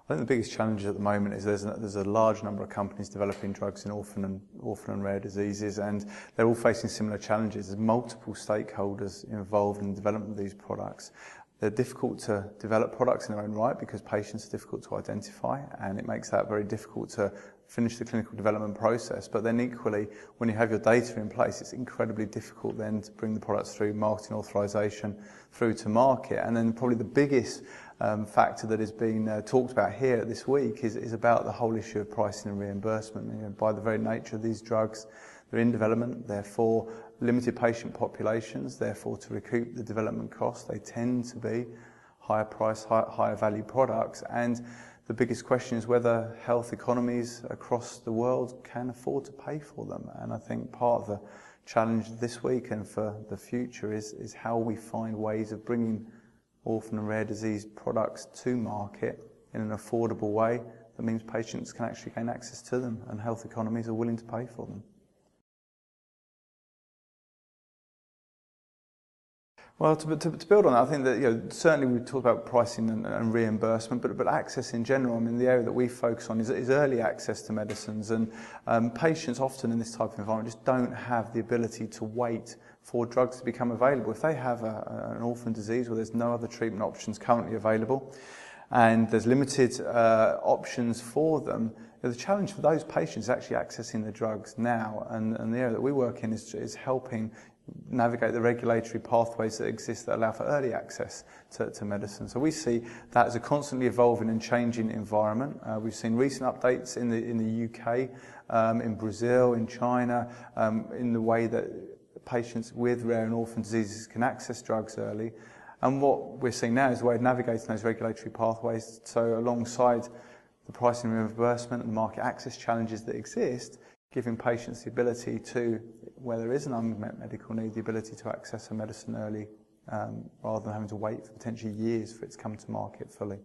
I think the biggest challenge at the moment is there's a large number of companies developing drugs in orphan and rare diseases, and they're all facing similar challenges. There's multiple stakeholders involved in the development of these products. They're difficult to develop products in their own right because patients are difficult to identify, and it makes that very difficult to finish the clinical development process. But then equally, when you have your data in place, it's incredibly difficult then to bring the products through marketing authorization through to market. And then probably the biggest factor that is being talked about here this week is about the whole issue of pricing and reimbursement. You know, by the very nature of these drugs, they're in development, therefore limited patient populations, therefore to recoup the development costs, they tend to be higher price, higher value products. And the biggest question is whether health economies across the world can afford to pay for them. And I think part of the challenge this week and for the future is how we find ways of bringing orphan and rare disease products to market in an affordable way that means patients can actually gain access to them and health economies are willing to pay for them. Well, to build on that, I think that certainly we talk about pricing and reimbursement, but access in general. I mean, the area that we focus on is early access to medicines, and patients often in this type of environment just don't have the ability to wait for drugs to become available. If they have an orphan disease where there's no other treatment options currently available, and there's limited options for them, the challenge for those patients is actually accessing the drugs now, and the area that we work in is helping navigate the regulatory pathways that exist that allow for early access to medicine. So we see that as a constantly evolving and changing environment. We've seen recent updates in the UK, in Brazil, in China, in the way that patients with rare and orphan diseases can access drugs early. And what we're seeing now is a way of navigating those regulatory pathways. So alongside the pricing and reimbursement and market access challenges that exist, giving patients the ability to, where there is an unmet medical need, the ability to access a medicine early rather than having to wait for potentially years for it to come to market fully.